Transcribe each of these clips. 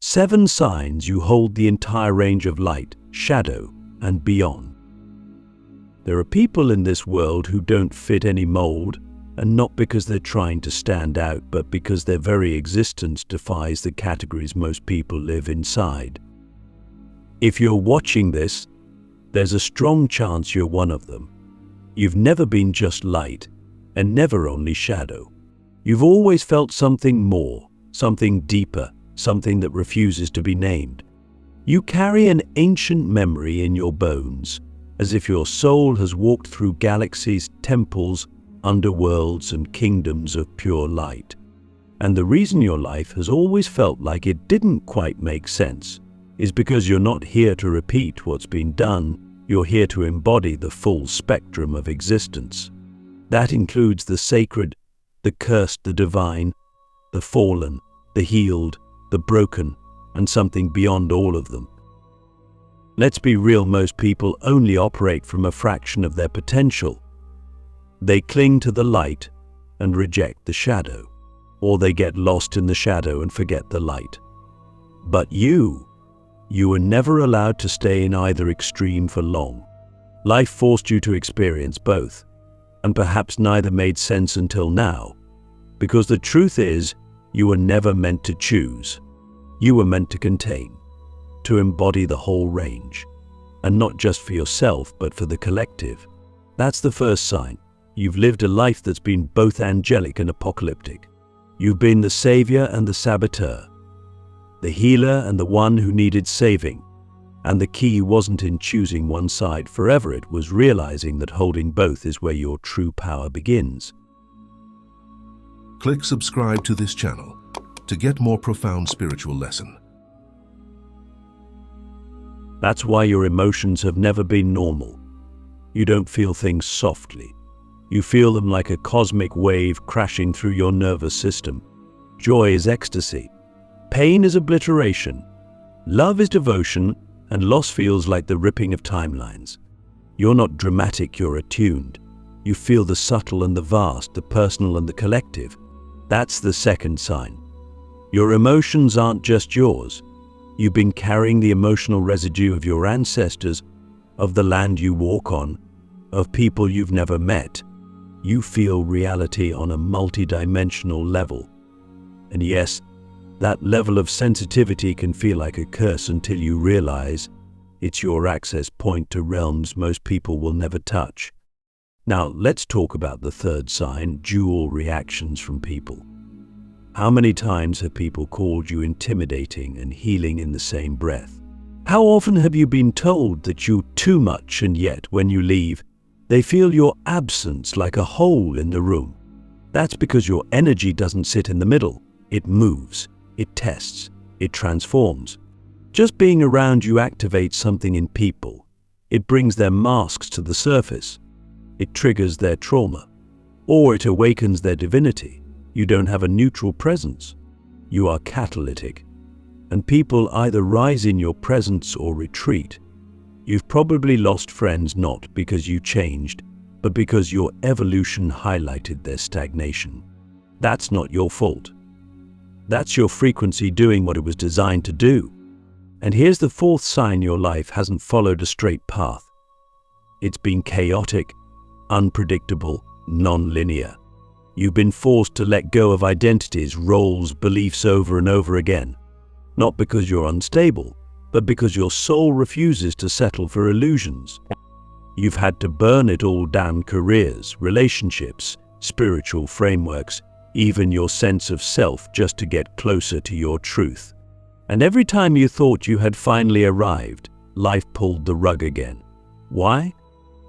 7 signs you hold the entire range of light, shadow, and beyond. There are people in this world who don't fit any mold, and not because they're trying to stand out, but because their very existence defies the categories most people live inside. If you're watching this, there's a strong chance you're one of them. You've never been just light, and never only shadow. You've always felt something more, something deeper, something that refuses to be named. You carry an ancient memory in your bones, as if your soul has walked through galaxies, temples, underworlds, and kingdoms of pure light. And the reason your life has always felt like it didn't quite make sense is because you're not here to repeat what's been done, you're here to embody the full spectrum of existence. That includes the sacred, the cursed, the divine, the fallen, the healed, the broken, and something beyond all of them. Let's be real, most people only operate from a fraction of their potential. They cling to the light and reject the shadow, or they get lost in the shadow and forget the light. But you were never allowed to stay in either extreme for long. Life forced you to experience both, and perhaps neither made sense until now, because the truth is, you were never meant to choose. You were meant to contain, to embody the whole range, and not just for yourself, but for the collective. That's the first sign. You've lived a life that's been both angelic and apocalyptic. You've been the savior and the saboteur, the healer and the one who needed saving. And the key wasn't in choosing one side forever, it was realizing that holding both is where your true power begins. Click subscribe to this channel to get more profound spiritual lesson. That's why your emotions have never been normal. You don't feel things softly. You feel them like a cosmic wave crashing through your nervous system. Joy is ecstasy. Pain is obliteration. Love is devotion, and loss feels like the ripping of timelines. You're not dramatic, you're attuned. You feel the subtle and the vast, the personal and the collective. That's the second sign. Your emotions aren't just yours. You've been carrying the emotional residue of your ancestors, of the land you walk on, of people you've never met. You feel reality on a multidimensional level. And yes, that level of sensitivity can feel like a curse until you realize it's your access point to realms most people will never touch. Now, let's talk about the third sign, dual reactions from people. How many times have people called you intimidating and healing in the same breath? How often have you been told that you're too much, and yet when you leave, they feel your absence like a hole in the room? That's because your energy doesn't sit in the middle. It moves, it tests, it transforms. Just being around you activates something in people. It brings their masks to the surface. It triggers their trauma, or it awakens their divinity. You don't have a neutral presence. You are catalytic, and people either rise in your presence or retreat. You've probably lost friends not because you changed, but because your evolution highlighted their stagnation. That's not your fault. That's your frequency doing what it was designed to do. And here's the fourth sign your life hasn't followed a straight path. It's been chaotic, unpredictable, nonlinear. You've been forced to let go of identities, roles, beliefs over and over again. Not because you're unstable, but because your soul refuses to settle for illusions. You've had to burn it all down: careers, relationships, spiritual frameworks, even your sense of self, just to get closer to your truth. And every time you thought you had finally arrived, life pulled the rug again. Why?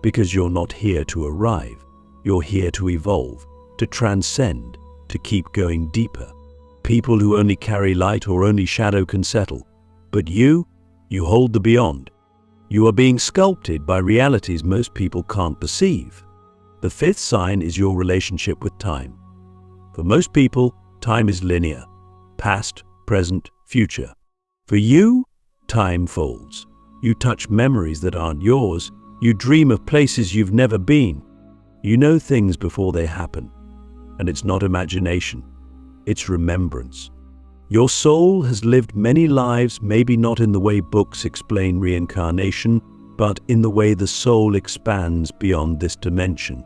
Because you're not here to arrive. You're here to evolve, to transcend, to keep going deeper. People who only carry light or only shadow can settle. But you hold the beyond. You are being sculpted by realities most people can't perceive. The fifth sign is your relationship with time. For most people, time is linear. Past, present, future. For you, time folds. You touch memories that aren't yours. You dream of places you've never been. You know things before they happen. And it's not imagination. It's remembrance. Your soul has lived many lives, maybe not in the way books explain reincarnation, but in the way the soul expands beyond this dimension.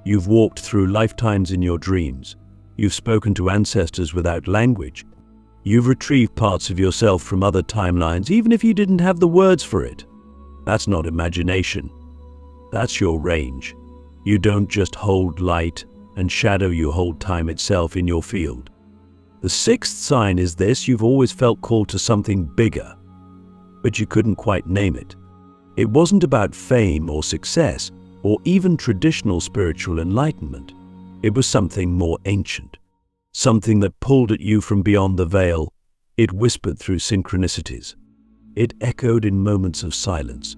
You've walked through lifetimes in your dreams. You've spoken to ancestors without language. You've retrieved parts of yourself from other timelines, even if you didn't have the words for it. That's not imagination. That's your range. You don't just hold light and shadow, you hold time itself in your field. The sixth sign is this: you've always felt called to something bigger, but you couldn't quite name it. It wasn't about fame or success, or even traditional spiritual enlightenment. It was something more ancient, something that pulled at you from beyond the veil. It whispered through synchronicities. It echoed in moments of silence.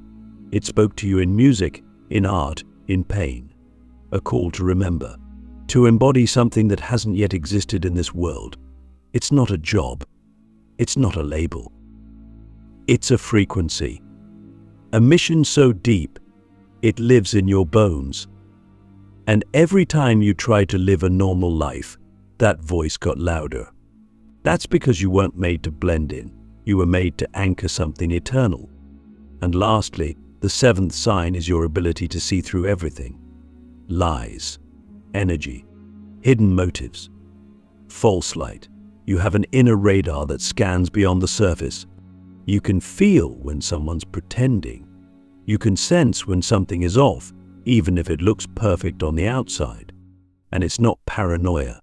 It spoke to you in music, in art, in pain. A call to remember, to embody something that hasn't yet existed in this world. It's not a job. It's not a label. It's a frequency. A mission so deep, it lives in your bones. And every time you try to live a normal life, that voice got louder. That's because you weren't made to blend in. You were made to anchor something eternal. And lastly, the seventh sign is your ability to see through everything. Lies, energy, hidden motives, false light. You have an inner radar that scans beyond the surface. You can feel when someone's pretending. You can sense when something is off, even if it looks perfect on the outside. And it's not paranoia.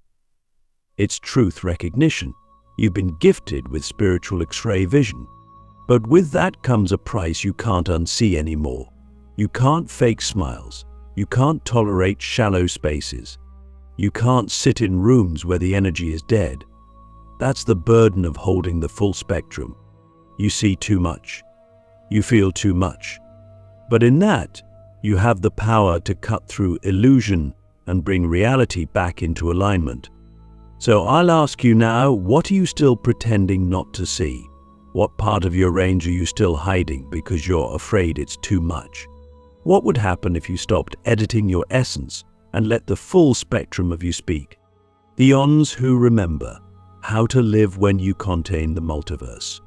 It's truth recognition. You've been gifted with spiritual X-ray vision. But with that comes a price you can't unsee anymore. You can't fake smiles. You can't tolerate shallow spaces. You can't sit in rooms where the energy is dead. That's the burden of holding the full spectrum. You see too much. You feel too much. But in that, you have the power to cut through illusion and bring reality back into alignment. So I'll ask you now, what are you still pretending not to see? What part of your range are you still hiding because you're afraid it's too much? What would happen if you stopped editing your essence and let the full spectrum of you speak? The ons who remember how to live when you contain the multiverse.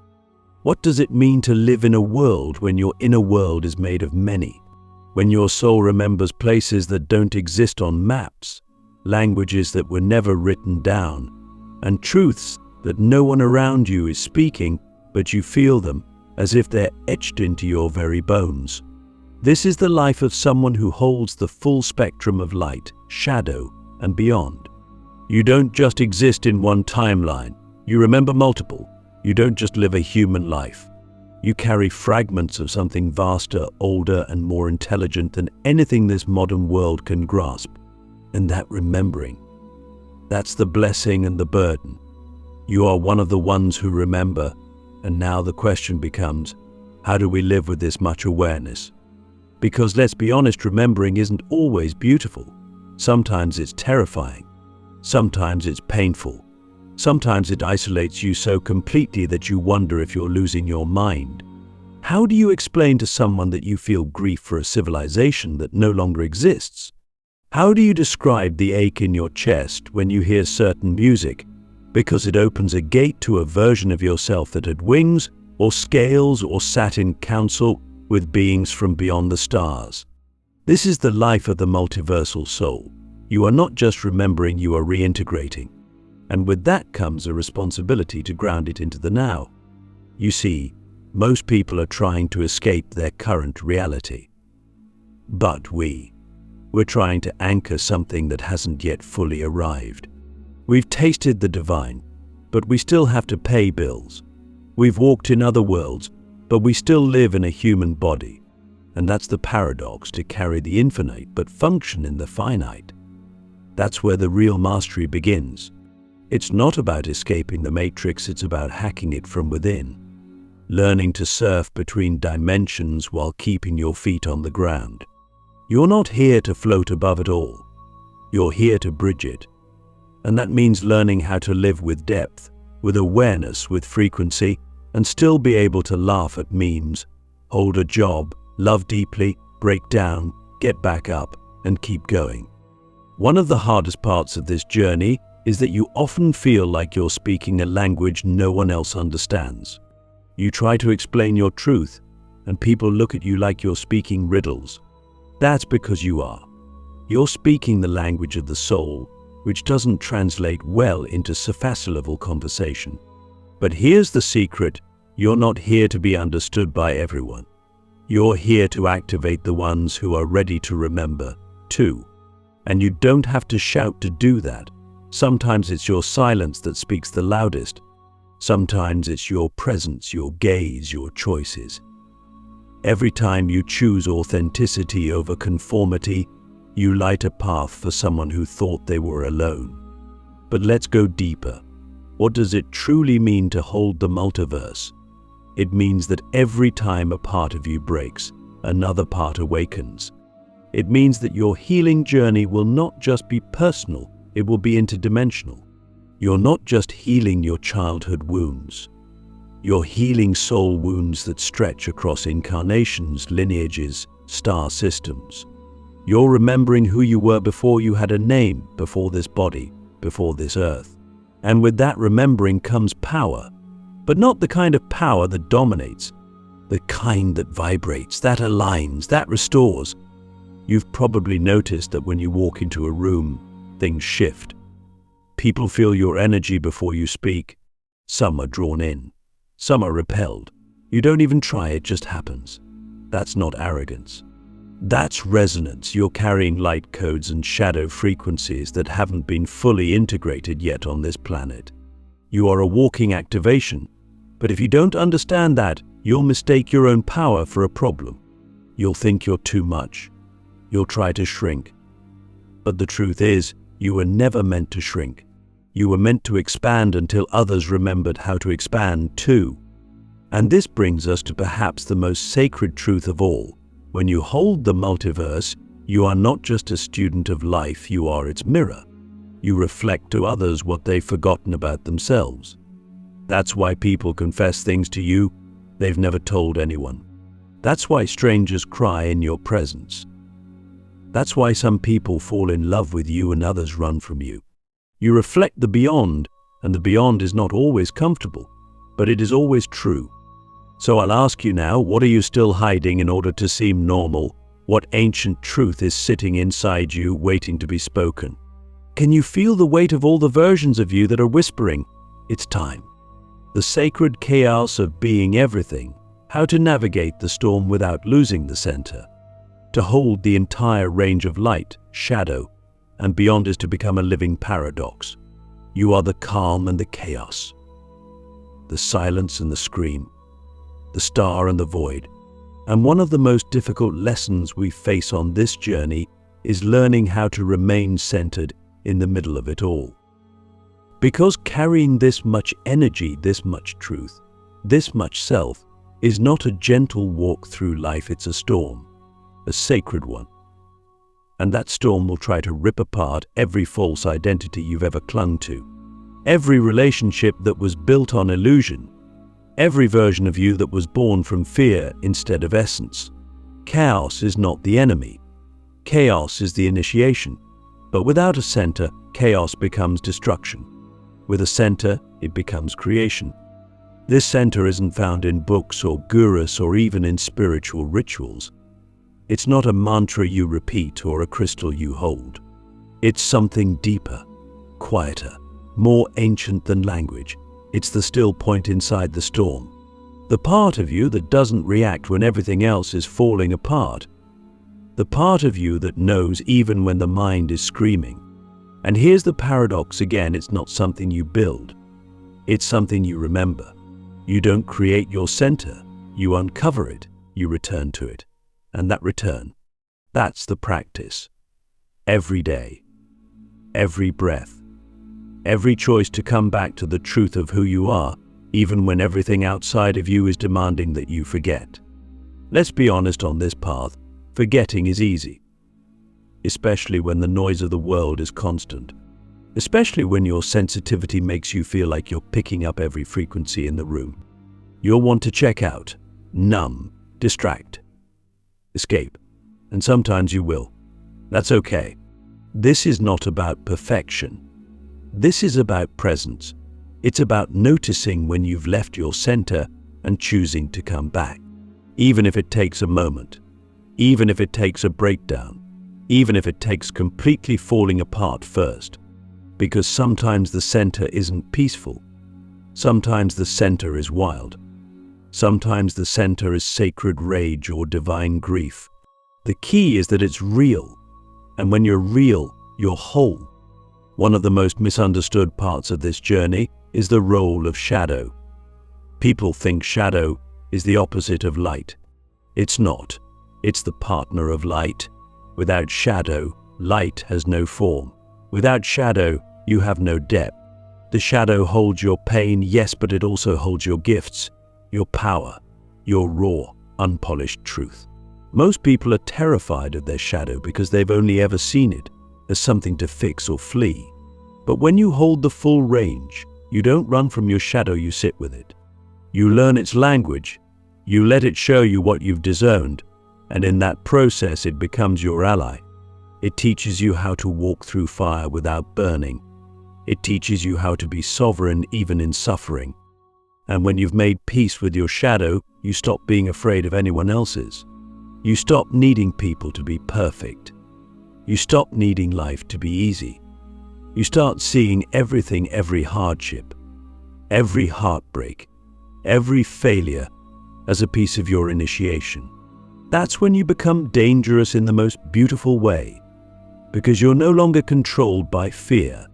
What does it mean to live in a world when your inner world is made of many? When your soul remembers places that don't exist on maps, languages that were never written down, and truths that no one around you is speaking, but you feel them as if they're etched into your very bones. This is the life of someone who holds the full spectrum of light, shadow, and beyond. You don't just exist in one timeline. You remember multiple. You don't just live a human life. You carry fragments of something vaster, older, and more intelligent than anything this modern world can grasp. And that remembering, that's the blessing and the burden. You are one of the ones who remember, and now the question becomes, how do we live with this much awareness? Because let's be honest, remembering isn't always beautiful. Sometimes it's terrifying. Sometimes it's painful. Sometimes it isolates you so completely that you wonder if you're losing your mind. How do you explain to someone that you feel grief for a civilization that no longer exists? How do you describe the ache in your chest when you hear certain music because it opens a gate to a version of yourself that had wings or scales or sat in council with beings from beyond the stars? This is the life of the multiversal soul. You are not just remembering, you are reintegrating. And with that comes a responsibility to ground it into the now. You see, most people are trying to escape their current reality. But we're trying to anchor something that hasn't yet fully arrived. We've tasted the divine, but we still have to pay bills. We've walked in other worlds, but we still live in a human body. And that's the paradox: to carry the infinite but function in the finite. That's where the real mastery begins. It's not about escaping the matrix, it's about hacking it from within. Learning to surf between dimensions while keeping your feet on the ground. You're not here to float above it all. You're here to bridge it. And that means learning how to live with depth, with awareness, with frequency, and still be able to laugh at memes, hold a job, love deeply, break down, get back up, and keep going. One of the hardest parts of this journey is that you often feel like you're speaking a language no one else understands. You try to explain your truth, and people look at you like you're speaking riddles. That's because you are. You're speaking the language of the soul, which doesn't translate well into surface-level conversation. But here's the secret: you're not here to be understood by everyone. You're here to activate the ones who are ready to remember, too. And you don't have to shout to do that. Sometimes it's your silence that speaks the loudest. Sometimes it's your presence, your gaze, your choices. Every time you choose authenticity over conformity, you light a path for someone who thought they were alone. But let's go deeper. What does it truly mean to hold the multiverse? It means that every time a part of you breaks, another part awakens. It means that your healing journey will not just be personal, it will be interdimensional. You're not just healing your childhood wounds. You're healing soul wounds that stretch across incarnations, lineages, star systems. You're remembering who you were before you had a name, before this body, before this earth. And with that remembering comes power. But not the kind of power that dominates. The kind that vibrates, that aligns, that restores. You've probably noticed that when you walk into a room, things shift. People feel your energy before you speak. Some are drawn in. Some are repelled. You don't even try, it just happens. That's not arrogance. That's resonance. You're carrying light codes and shadow frequencies that haven't been fully integrated yet on this planet. You are a walking activation. But if you don't understand that, you'll mistake your own power for a problem. You'll think you're too much. You'll try to shrink. But the truth is, you were never meant to shrink. You were meant to expand until others remembered how to expand too. And this brings us to perhaps the most sacred truth of all. When you hold the multiverse, you are not just a student of life, you are its mirror. You reflect to others what they've forgotten about themselves. That's why people confess things to you they've never told anyone. That's why strangers cry in your presence. That's why some people fall in love with you and others run from you. You reflect the beyond, and the beyond is not always comfortable, but it is always true. So I'll ask you now, what are you still hiding in order to seem normal? What ancient truth is sitting inside you waiting to be spoken? Can you feel the weight of all the versions of you that are whispering, "It's time"? The sacred chaos of being everything, how to navigate the storm without losing the center. To hold the entire range of light, shadow, and beyond is to become a living paradox. You are the calm and the chaos, the silence and the scream, the star and the void. And one of the most difficult lessons we face on this journey is learning how to remain centered in the middle of it all. Because carrying this much energy, this much truth, this much self, is not a gentle walk through life, it's a storm, a sacred one. And that storm will try to rip apart every false identity you've ever clung to, every relationship that was built on illusion, every version of you that was born from fear instead of essence. Chaos is not the enemy. Chaos is the initiation. But without a center, chaos becomes destruction. With a center, it becomes creation. This center isn't found in books or gurus or even in spiritual rituals. It's not a mantra you repeat or a crystal you hold. It's something deeper, quieter, more ancient than language. It's the still point inside the storm. The part of you that doesn't react when everything else is falling apart. The part of you that knows even when the mind is screaming. And here's the paradox again, it's not something you build. It's something you remember. You don't create your center. You uncover it. You return to it. And that return, that's the practice. Every day, every breath, every choice to come back to the truth of who you are, even when everything outside of you is demanding that you forget. Let's be honest, on this path, forgetting is easy. Especially when the noise of the world is constant. Especially when your sensitivity makes you feel like you're picking up every frequency in the room. You'll want to check out, numb, distract, escape, and sometimes you will. That's okay. This is not about perfection. This is about presence. It's about noticing when you've left your center and choosing to come back. Even if it takes a moment, even if it takes a breakdown, even if it takes completely falling apart first. Because sometimes the center isn't peaceful. Sometimes the center is wild. Sometimes the center is sacred rage or divine grief. The key is that it's real. And when you're real, you're whole. One of the most misunderstood parts of this journey is the role of shadow. People think shadow is the opposite of light. It's not. It's the partner of light. Without shadow, light has no form. Without shadow, you have no depth. The shadow holds your pain, yes, but it also holds your gifts, your power, your raw, unpolished truth. Most people are terrified of their shadow because they've only ever seen it as something to fix or flee. But when you hold the full range, you don't run from your shadow, you sit with it. You learn its language, you let it show you what you've disowned, and in that process it becomes your ally. It teaches you how to walk through fire without burning. It teaches you how to be sovereign even in suffering. And when you've made peace with your shadow, you stop being afraid of anyone else's. You stop needing people to be perfect. You stop needing life to be easy. You start seeing everything, every hardship, every heartbreak, every failure as a piece of your initiation. That's when you become dangerous in the most beautiful way, because you're no longer controlled by fear.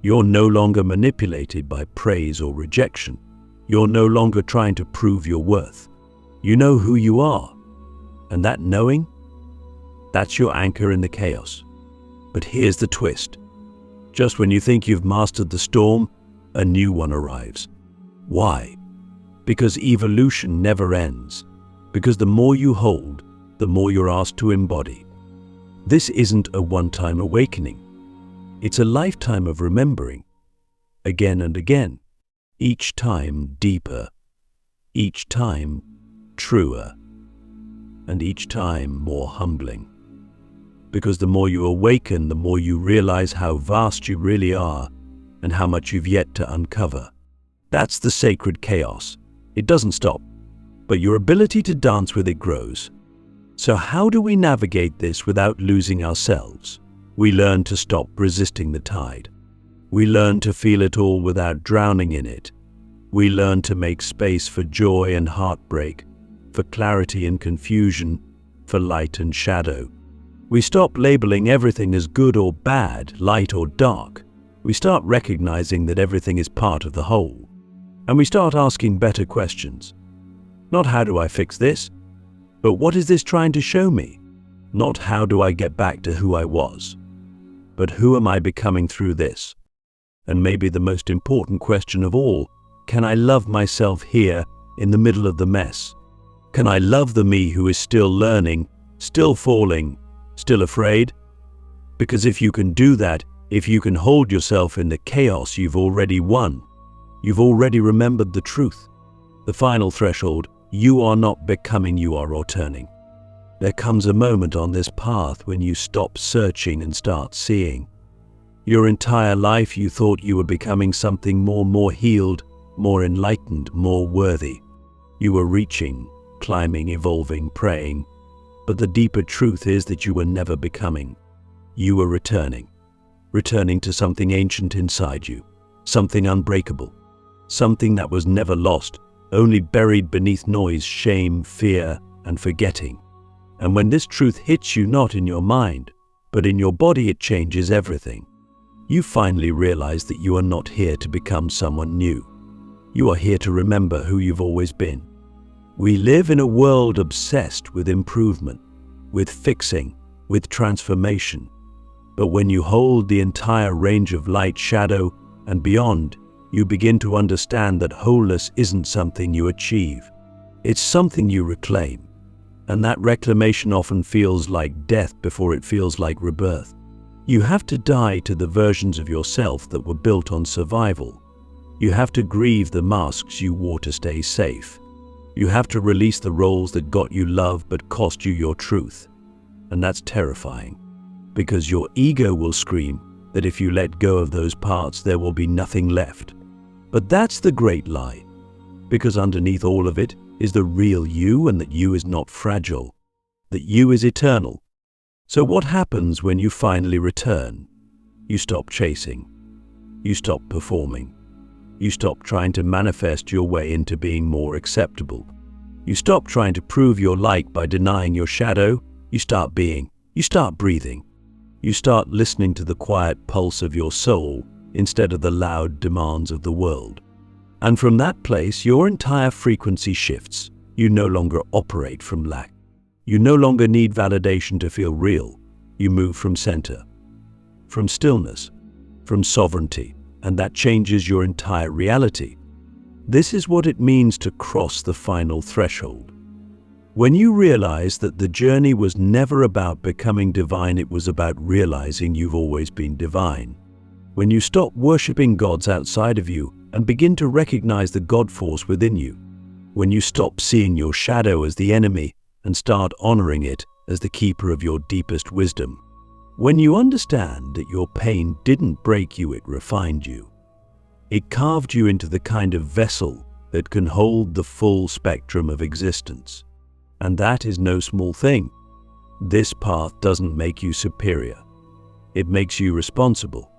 You're no longer manipulated by praise or rejection. You're no longer trying to prove your worth. You know who you are, and that knowing, that's your anchor in the chaos. But here's the twist. Just when you think you've mastered the storm, a new one arrives. Why? Because evolution never ends. Because the more you hold, the more you're asked to embody. This isn't a one-time awakening. It's a lifetime of remembering, again and again, each time deeper, each time truer, and each time more humbling. Because the more you awaken, the more you realize how vast you really are and how much you've yet to uncover. That's the sacred chaos. It doesn't stop, but your ability to dance with it grows. So how do we navigate this without losing ourselves? We learn to stop resisting the tide. We learn to feel it all without drowning in it. We learn to make space for joy and heartbreak, for clarity and confusion, for light and shadow. We stop labeling everything as good or bad, light or dark. We start recognizing that everything is part of the whole. And we start asking better questions. Not how do I fix this, but what is this trying to show me? Not how do I get back to who I was, but who am I becoming through this? And maybe the most important question of all, can I love myself here in the middle of the mess? Can I love the me who is still learning, still falling, still afraid? Because if you can do that, if you can hold yourself in the chaos, you've already won. You've already remembered the truth. The final threshold, you are not becoming, you are returning. There comes a moment on this path when you stop searching and start seeing. Your entire life you thought you were becoming something more healed, more enlightened, more worthy. You were reaching, climbing, evolving, praying. But the deeper truth is that you were never becoming. You were returning to something ancient inside you, something unbreakable, something that was never lost, only buried beneath noise, shame, fear, and forgetting. And when this truth hits you not in your mind, but in your body, it changes everything. You finally realize that you are not here to become someone new. You are here to remember who you've always been. We live in a world obsessed with improvement, with fixing, with transformation. But when you hold the entire range of light, shadow, and beyond, you begin to understand that wholeness isn't something you achieve. It's something you reclaim. And that reclamation often feels like death before it feels like rebirth. You have to die to the versions of yourself that were built on survival. You have to grieve the masks you wore to stay safe. You have to release the roles that got you love but cost you your truth. And that's terrifying, because your ego will scream, that if you let go of those parts, there will be nothing left. But that's the great lie, because underneath all of it is the real you, and that you is not fragile, that you is eternal. So what happens when you finally return? You stop chasing. You stop performing. You stop trying to manifest your way into being more acceptable. You stop trying to prove your light by denying your shadow. You start being. You start breathing. You start listening to the quiet pulse of your soul instead of the loud demands of the world. And from that place, your entire frequency shifts. You no longer operate from lack. You no longer need validation to feel real. You move from center, from stillness, from sovereignty, and that changes your entire reality. This is what it means to cross the final threshold. When you realize that the journey was never about becoming divine, it was about realizing you've always been divine. When you stop worshiping gods outside of you and begin to recognize the God force within you. When you stop seeing your shadow as the enemy and start honoring it as the keeper of your deepest wisdom. When you understand that your pain didn't break you, it refined you. It carved you into the kind of vessel that can hold the full spectrum of existence. And that is no small thing. This path doesn't make you superior. It makes you responsible.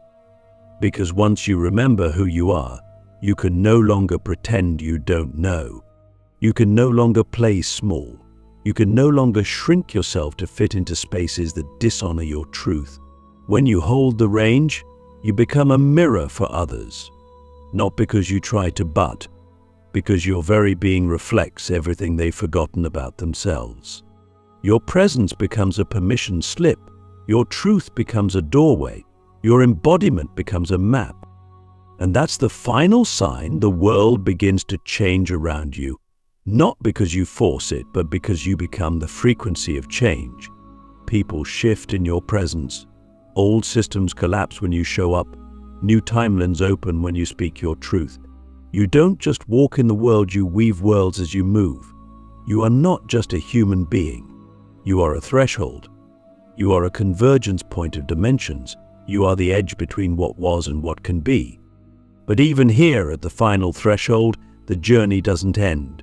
Because once you remember who you are, you can no longer pretend you don't know. You can no longer play small. You can no longer shrink yourself to fit into spaces that dishonor your truth. When you hold the range, you become a mirror for others. Not because you try to but, because your very being reflects everything they've forgotten about themselves. Your presence becomes a permission slip. Your truth becomes a doorway. Your embodiment becomes a map. And that's the final sign the world begins to change around you. Not because you force it, but because you become the frequency of change. People shift in your presence. Old systems collapse when you show up. New timelines open when you speak your truth. You don't just walk in the world, you weave worlds as you move. You are not just a human being. You are a threshold. You are a convergence point of dimensions. You are the edge between what was and what can be. But even here at the final threshold, the journey doesn't end.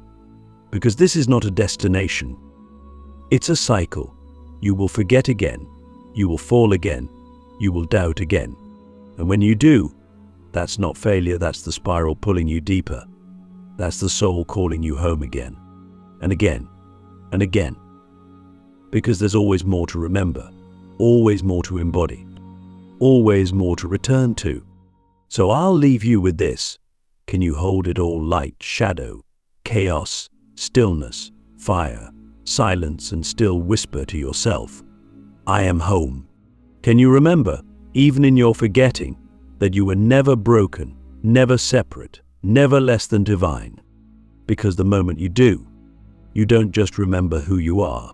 Because this is not a destination. It's a cycle. You will forget again. You will fall again. You will doubt again. And when you do, that's not failure, that's the spiral pulling you deeper. That's the soul calling you home again. And again. And again. Because there's always more to remember. Always more to embody. Always more to return to. So I'll leave you with this. Can you hold it all? Light, shadow, chaos, stillness, fire, silence, and still whisper to yourself, I am home. Can you remember, even in your forgetting, that you were never broken, never separate, never less than divine? Because the moment you do, you don't just remember who you are.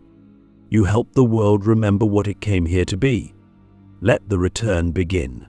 You help the world remember what it came here to be. Let the return begin.